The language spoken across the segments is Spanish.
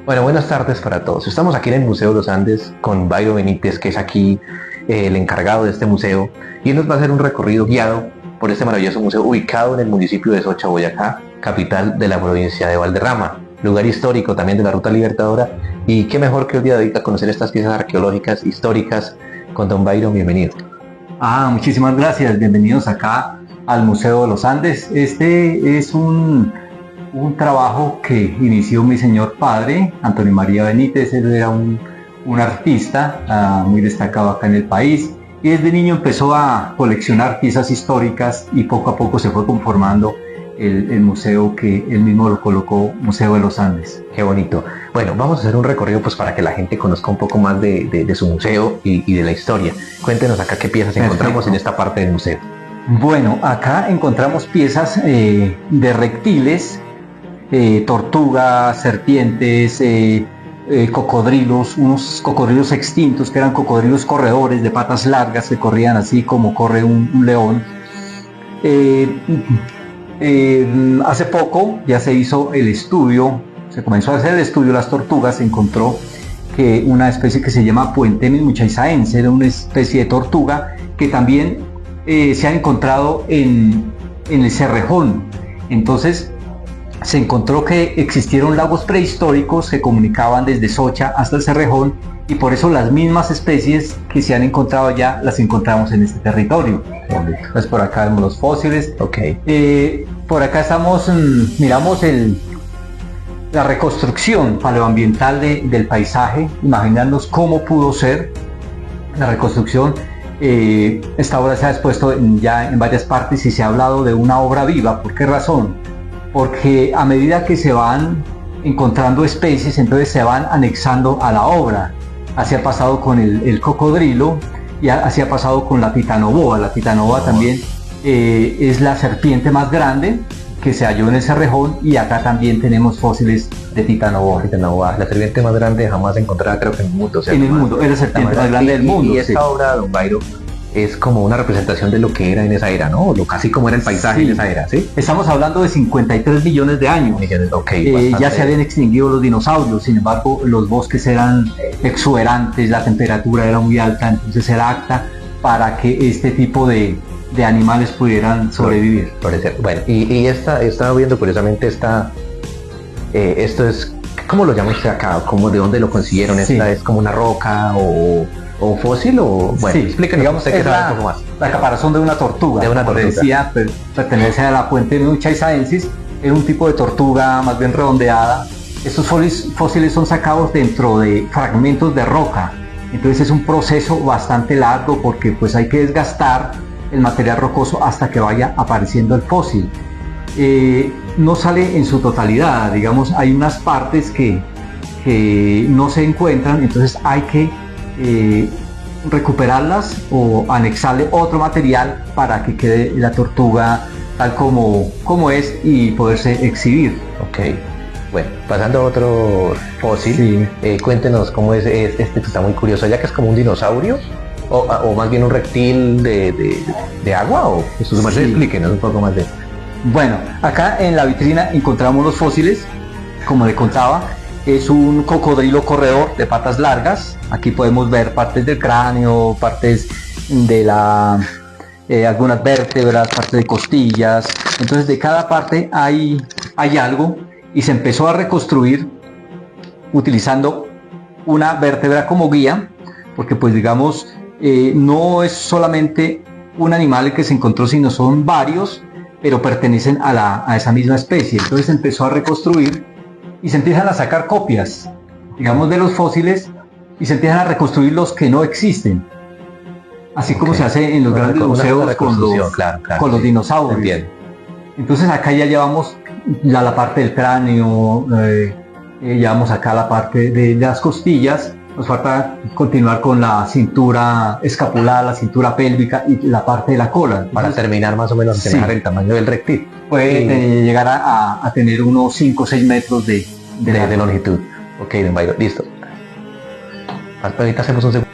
Bueno, buenas tardes para todos. Estamos aquí en el Museo de los Andes con Byron Benítez, que es aquí el encargado de este museo, y él nos va a hacer un recorrido guiado por este maravilloso museo ubicado en el municipio de Socha, Boyacá, capital de la provincia de Valderrama, lugar histórico también de la Ruta Libertadora, y qué mejor que el día de hoy a conocer estas piezas arqueológicas históricas con don Byron. Bienvenido. Muchísimas gracias. Bienvenidos acá al Museo de los Andes. Este es un trabajo que inició mi señor padre, Antonio María Benítez. Él era un artista muy destacado acá en el país, y desde niño empezó a coleccionar piezas históricas y poco a poco se fue conformando el museo, que él mismo lo colocó Museo de los Andes. Qué bonito. Bueno, vamos a hacer un recorrido pues para que la gente conozca un poco más de su museo y de la historia. Cuéntenos acá qué piezas encontramos en esta parte del museo. Bueno, acá encontramos piezas de reptiles, tortugas, serpientes, cocodrilos, unos cocodrilos extintos que eran cocodrilos corredores de patas largas que corrían así como corre un león. Hace poco ya se hizo el estudio, se comenzó a hacer el estudio de las tortugas. Se encontró que una especie que se llama Puentemis muchaisaense era una especie de tortuga que también se ha encontrado en el Cerrejón. Entonces se encontró que existieron lagos prehistóricos que comunicaban desde Socha hasta el Cerrejón, y por eso las mismas especies que se han encontrado allá las encontramos en este territorio. Entonces por acá vemos los fósiles. Por acá estamos, miramos la reconstrucción paleoambiental del paisaje, imaginarnos cómo pudo ser la reconstrucción. Esta obra se ha expuesto ya en varias partes y se ha hablado de una obra viva. ¿Por qué razón? Porque a medida que se van encontrando especies, entonces se van anexando a la obra. Así ha pasado con el cocodrilo y así ha pasado con la titanoboa. La titanoboa también es la serpiente más grande que se halló en el Cerrejón, y acá también tenemos fósiles de titanoboa. La serpiente más grande jamás encontrada, creo que en el mundo. En el mundo, es la serpiente más grande del mundo. Y esta obra, don Byron, es como una representación de lo que era en esa era, ¿no? Casi como era el paisaje en esa era, ¿sí? Estamos hablando de 53 millones de años. Ya se habían extinguido los dinosaurios, sin embargo, los bosques eran exuberantes, la temperatura era muy alta, entonces era apta para que este tipo de animales pudieran sobrevivir. Bueno, y estaba viendo curiosamente esto es, ¿cómo lo llama usted acá? ¿De dónde lo consiguieron? ¿Esta es como una roca o un fósil? Bueno, sí, explíquenos, digamos, usted que sabe un poco más. La caparazón de una tortuga. Como decía, pertenece a la Puentemis muchaisaensis. Es un tipo de tortuga más bien redondeada. Estos fósiles son sacados dentro de fragmentos de roca. Entonces es un proceso bastante largo, porque pues hay que desgastar el material rocoso hasta que vaya apareciendo el fósil. No sale en su totalidad, digamos, hay unas partes que no se encuentran, entonces hay que recuperarlas o anexarle otro material para que quede la tortuga tal como es y poderse exhibir. Bueno, pasando a otro fósil, cuéntenos cómo es este, que está muy curioso, ya que es como un dinosaurio o más bien un reptil de agua, o explíquenos un poco más de eso. Bueno, acá en la vitrina encontramos los fósiles. Como le contaba, es un cocodrilo corredor de patas largas. Aquí podemos ver partes del cráneo, partes de algunas vértebras, partes de costillas. Entonces de cada parte hay algo, y se empezó a reconstruir utilizando una vértebra como guía, porque pues digamos no es solamente un animal el que se encontró, sino son varios, pero pertenecen a esa misma especie. Entonces se empezó a reconstruir y se empiezan a sacar copias, digamos, de los fósiles, y se empiezan a reconstruir los que no existen, así como se hace en los grandes museos con los dinosaurios. Bien. Entonces acá ya llevamos la parte del cráneo, llevamos acá la parte de las costillas. Nos falta continuar con la cintura escapular, la cintura pélvica y la parte de la cola. Entonces, para terminar más o menos de semejar el tamaño del reptil. Puede llegar a tener unos 5 o 6 metros de longitud. Don Byron, listo. Ahorita hacemos un segundo.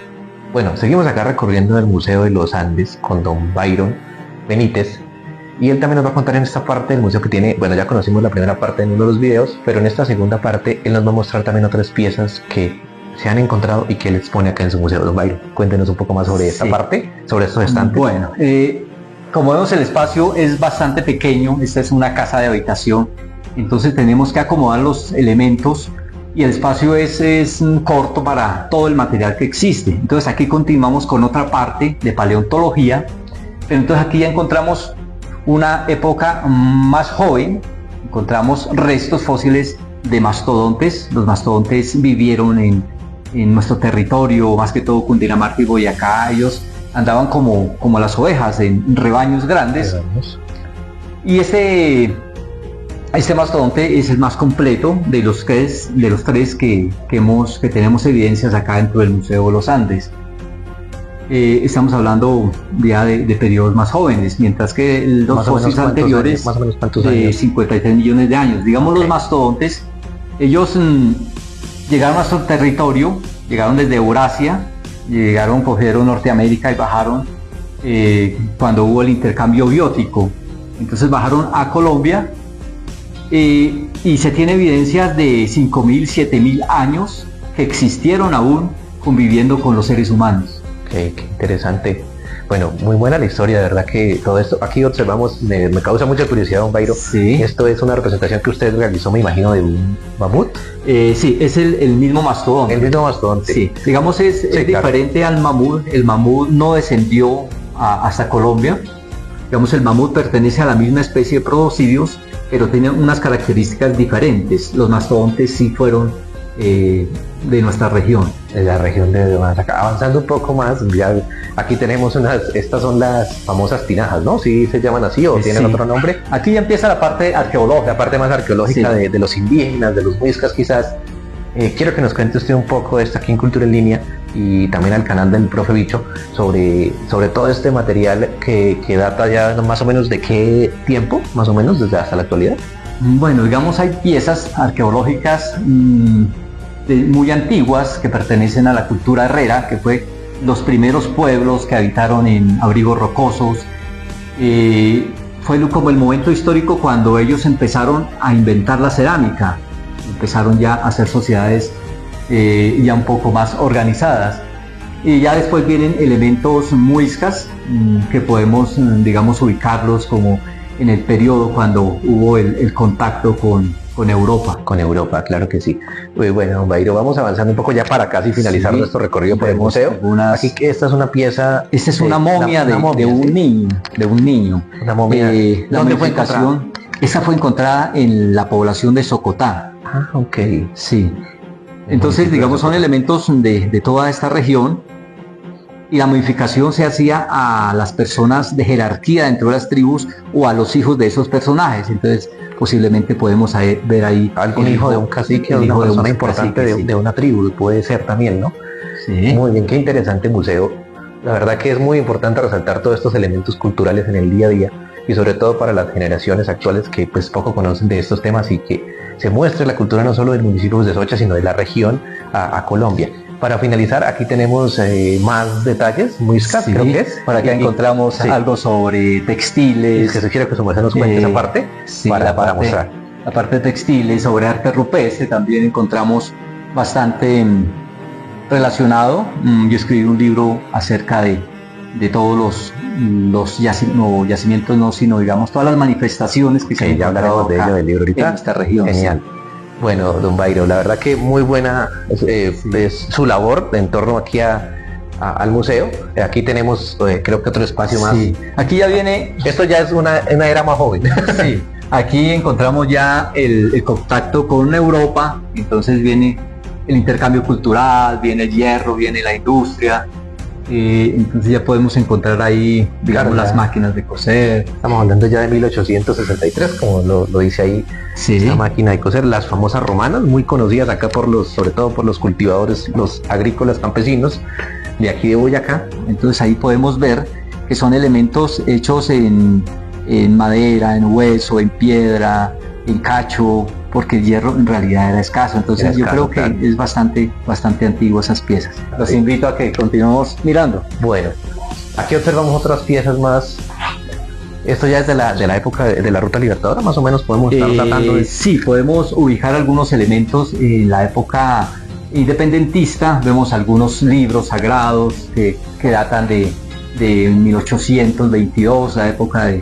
Bueno, seguimos acá recorriendo el Museo de los Andes con don Byron Benítez. Y él también nos va a contar en esta parte del museo que tiene, bueno, ya conocimos la primera parte en uno de los videos, pero en esta segunda parte él nos va a mostrar también otras piezas que se han encontrado y que él expone acá en su museo. Don Byron, cuéntenos un poco más sobre esta parte, sobre estos estantes. Bueno, como vemos, el espacio es bastante pequeño. Esta es una casa de habitación, entonces tenemos que acomodar los elementos y el espacio es corto para todo el material que existe. Entonces aquí continuamos con otra parte de paleontología, pero entonces aquí ya encontramos una época más joven. Encontramos restos fósiles de mastodontes. Los mastodontes vivieron en nuestro territorio, más que todo Cundinamarca y Boyacá. Ellos andaban como las ovejas en rebaños grandes. Y este mastodonte es el más completo de los tres que tenemos evidencias acá dentro del Museo de los Andes. Estamos hablando ya de periodos más jóvenes, mientras que los fósiles anteriores más o menos cuántos de años. 53 millones de años. Digamos, los mastodontes, ellos llegaron a nuestro territorio, llegaron desde Eurasia, cogieron Norteamérica y bajaron cuando hubo el intercambio biótico. Entonces bajaron a Colombia y se tiene evidencias de 5.000, 7.000 años que existieron aún conviviendo con los seres humanos. Qué interesante. Bueno, muy buena la historia, de verdad que todo esto, aquí observamos, me causa mucha curiosidad, don Byron. Sí. Esto es una representación que usted realizó, me imagino, de un mamut. Sí, es el mismo mastodonte. El mismo mastodonte. Sí, digamos es diferente al mamut. El mamut no descendió hasta Colombia. Digamos, el mamut pertenece a la misma especie de proboscideos, pero tiene unas características diferentes. Los mastodontes sí fueron de nuestra región. De la región de Boyacá. Avanzando un poco más, ya aquí tenemos estas son las famosas tinajas, ¿no? ¿Sí se llaman así o tienen otro nombre? Aquí ya empieza la parte arqueológica, La parte más arqueológica de los indígenas, de los muiscas quizás. Quiero que nos cuente usted un poco de esto aquí en Cultura en Línea y también al canal del Profe Bicho sobre todo este material que data ya más o menos de qué tiempo, más o menos, desde hasta la actualidad. Bueno, digamos, hay piezas arqueológicas muy antiguas que pertenecen a la cultura herrera, que fue los primeros pueblos que habitaron en abrigos rocosos. Fue como el momento histórico cuando ellos empezaron a inventar la cerámica, empezaron ya a hacer sociedades ya un poco más organizadas. Y ya después vienen elementos muiscas que podemos, digamos, ubicarlos como en el periodo cuando hubo el contacto con Europa. Con Europa, claro que sí. Muy bueno, Byron, vamos avanzando un poco ya para casi finalizar nuestro recorrido por el museo. Aquí que esta es una pieza. Esta es una momia de un niño. Una momia. ¿Dónde fue encontrada? Esta fue encontrada en la población de Socotá. Ah, ok. Sí. Entonces, digamos, son elementos de toda esta región. Y la modificación se hacía a las personas de jerarquía dentro de las tribus o a los hijos de esos personajes. Entonces, posiblemente podemos ver ahí algún hijo de un cacique, de una persona importante de una tribu, puede ser también, ¿no? Sí. Muy bien, qué interesante museo. La verdad que es muy importante resaltar todos estos elementos culturales en el día a día y sobre todo para las generaciones actuales que pues poco conocen de estos temas y que se muestre la cultura no solo del municipio de Soacha, sino de la región a Colombia. Para finalizar, aquí tenemos más detalles, muiscas, creo que es. Por acá encontramos algo sobre textiles. Que sugiero que su merced nos cuente esa parte para mostrar. La parte de textiles, sobre arte rupestre también encontramos bastante relacionado. Yo escribí un libro acerca de todos los yacimientos, no, sino digamos todas las manifestaciones que se han hablaremos de ello del libro ahorita. En esta región. Genial. Bueno, don Byron, la verdad que muy buena es su labor en torno aquí al museo. Aquí tenemos creo que otro espacio más. Sí. Aquí ya viene. Esto ya es una era más joven. Sí. Aquí encontramos ya el contacto con Europa. Entonces viene el intercambio cultural, viene el hierro, viene la industria. Entonces ya podemos encontrar ahí, digamos, las máquinas de coser. Estamos hablando ya de 1863, como lo dice ahí, esta máquina de coser, las famosas romanas, muy conocidas acá sobre todo por los cultivadores, los agrícolas campesinos de aquí de Boyacá. Entonces ahí podemos ver que son elementos hechos en madera, en hueso, en piedra, en cacho, porque el hierro en realidad era escaso. Entonces yo creo que es bastante antiguo esas piezas. Los invito a que continuemos mirando. Bueno, aquí observamos otras piezas más Esto ya es de la época de la Ruta Libertadora, más o menos podemos estar tratando de... Sí, podemos ubicar algunos elementos en la época independentista. Vemos algunos libros sagrados que datan de 1822, la época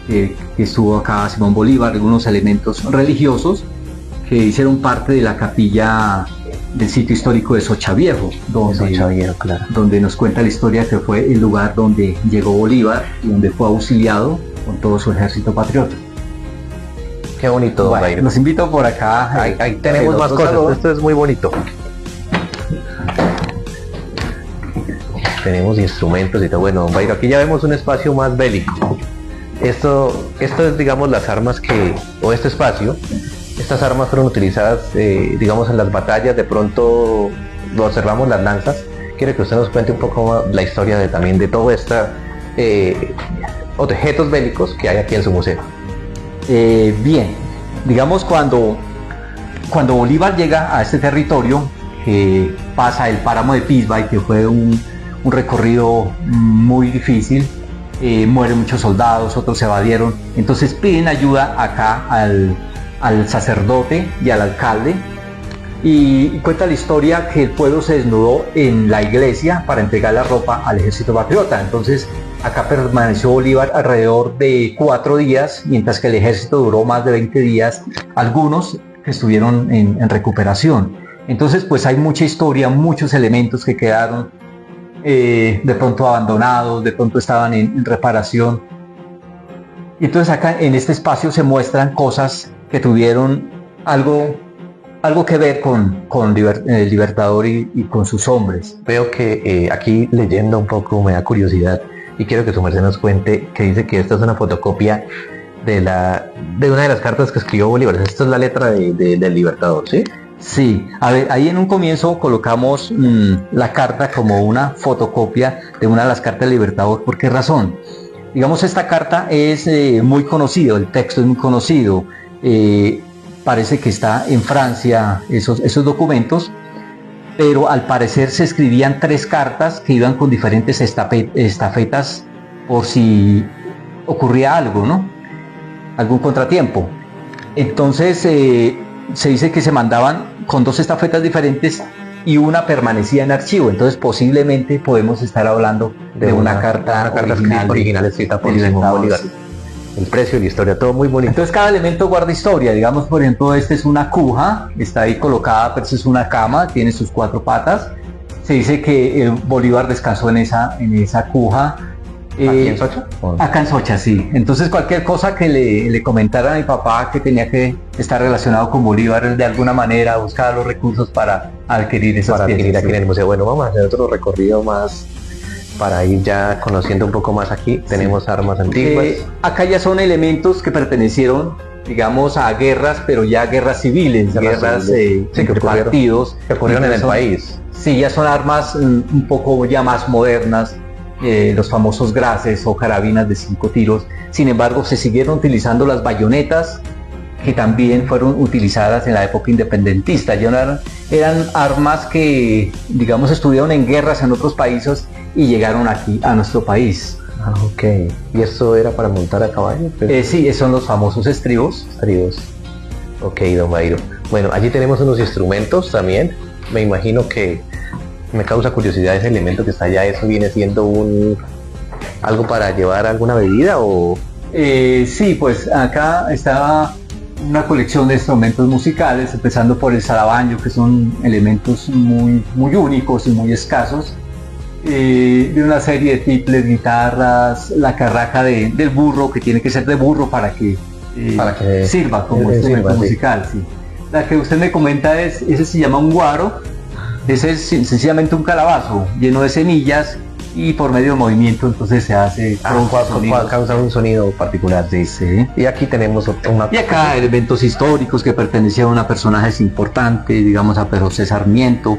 que estuvo acá Simón Bolívar, algunos elementos religiosos que hicieron parte de la capilla del sitio histórico de Sochaviejo, donde nos cuenta la historia que fue el lugar donde llegó Bolívar y donde fue auxiliado con todo su ejército patriota. Qué bonito, bueno, Bayro. Los invito por acá. Ahí tenemos más cosas. Salón. Esto es muy bonito. Tenemos instrumentos y todo. Bueno, Bayro, aquí ya vemos un espacio más bélico. Esto es, digamos, las armas o este espacio. Estas armas fueron utilizadas, digamos, en las batallas. De pronto lo observamos las lanzas. Quiero que usted nos cuente un poco la historia también de todo estos objetos bélicos que hay aquí en su museo. Bien, digamos cuando Bolívar llega a este territorio, pasa el páramo de Pisbay, que fue un recorrido muy difícil, mueren muchos soldados, otros se evadieron, entonces piden ayuda acá al sacerdote y al alcalde, y cuenta la historia que el pueblo se desnudó en la iglesia para entregar la ropa al ejército patriota. Entonces acá permaneció Bolívar alrededor de 4 días, mientras que el ejército duró más de 20 días, algunos que estuvieron en recuperación. Entonces pues hay mucha historia, muchos elementos que quedaron de pronto abandonados, de pronto estaban en reparación. Y entonces acá en este espacio se muestran cosas que tuvieron algo que ver con el Libertador y con sus hombres. Veo que aquí leyendo un poco me da curiosidad y quiero que su merced nos cuente que dice que esta es una fotocopia de una de las cartas que escribió Bolívar. Esta es la letra del Libertador, ¿sí? Sí, a ver, ahí en un comienzo colocamos la carta como una fotocopia de una de las cartas del Libertador. ¿Por qué razón? Digamos, esta carta es muy conocido, el texto es muy conocido. Parece que está en Francia esos documentos, pero al parecer se escribían 3 cartas que iban con diferentes estafetas por si ocurría algo, ¿no? Algún contratiempo. Entonces se dice que se mandaban con 2 estafetas diferentes y una permanecía en archivo. Entonces posiblemente podemos estar hablando de una carta original escrita por Simón Bolívar. El precio y la historia, todo muy bonito. Entonces cada elemento guarda historia. Digamos, por ejemplo, este es una cuja, está ahí colocada, pero es una cama, tiene sus 4 patas. Se dice que Bolívar descansó en esa cuja. ¿Aquí en Socha? Acá en Socha, sí. Entonces cualquier cosa que le comentara a mi papá que tenía que estar relacionado con Bolívar, él de alguna manera buscaba los recursos para adquirir esas piezas. Adquirir aquí en el museo. Bueno, vamos a hacer otro recorrido más para ir ya conociendo un poco más aquí. Tenemos armas antiguas. Acá ya son elementos que pertenecieron, digamos, a guerras, pero ya guerras civiles, guerras entre partidos. Que ocurrieron en el país. Sí, ya son armas un poco ya más modernas, los famosos graces o carabinas de 5 tiros. Sin embargo, se siguieron utilizando las bayonetas, que también fueron utilizadas en la época independentista. Ya eran armas que, digamos, estuvieron en guerras en otros países y llegaron aquí a nuestro país. Ah, ok. ¿Y esto era para montar a caballo? Sí, son los famosos estribos. Ok, don Bayro. Bueno, allí tenemos unos instrumentos también. Me imagino que me causa curiosidad ese elemento que está allá. ¿Eso viene siendo algo para llevar alguna bebida o...? Sí, pues acá está una colección de instrumentos musicales, empezando por el zarabaño, que son elementos muy, muy únicos y muy escasos. De una serie de tiples, guitarras, la carraca del burro, que tiene que ser de burro para que sirva como instrumento musical. Sí. La que usted me comenta ese se llama un guaro. Ese es sencillamente un calabazo lleno de semillas y por medio de movimiento entonces se hace causa un sonido particular. Sí. Y aquí tenemos y acá elementos históricos que pertenecieron a personajes importantes, digamos a Pedro C. Sarmiento,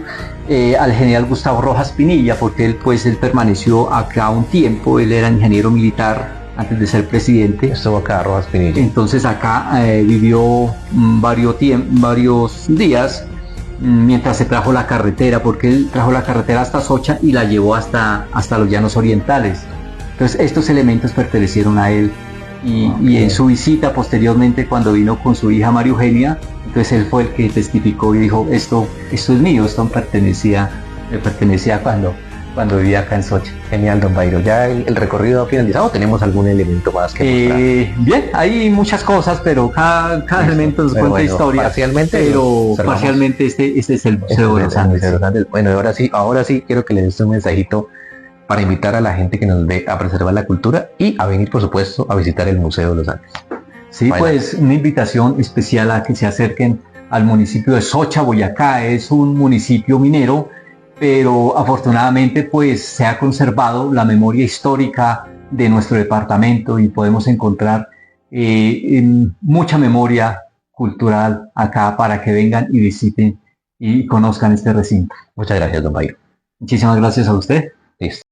al general Gustavo Rojas Pinilla, porque él permaneció acá un tiempo. Él era ingeniero militar antes de ser presidente. Estuvo acá Rojas Pinilla. Entonces acá vivió varios días mientras se trajo la carretera, porque él trajo la carretera hasta Socha y la llevó hasta los llanos orientales. Entonces estos elementos pertenecieron a él. y en su visita posteriormente cuando vino con su hija María Eugenia, entonces él fue el que testificó y dijo, esto es mío, esto me pertenecía cuando vivía acá en Socha. Genial, don Byron. ¿Ya el recorrido ha finalizado o tenemos algún elemento más que mostrar? Bien, hay muchas cosas, pero cada elemento nos cuenta historia. Parcialmente este es el Museo de los Andes. Bueno, ahora sí quiero que le des un mensajito para invitar a la gente que nos ve a preservar la cultura y a venir, por supuesto, a visitar el Museo de los Andes. Sí, pues una invitación especial a que se acerquen al municipio de Socha, Boyacá. Es un municipio minero, pero afortunadamente pues se ha conservado la memoria histórica de nuestro departamento y podemos encontrar mucha memoria cultural acá para que vengan y visiten y conozcan este recinto. Muchas gracias, don Byron. Muchísimas gracias a usted. Listo.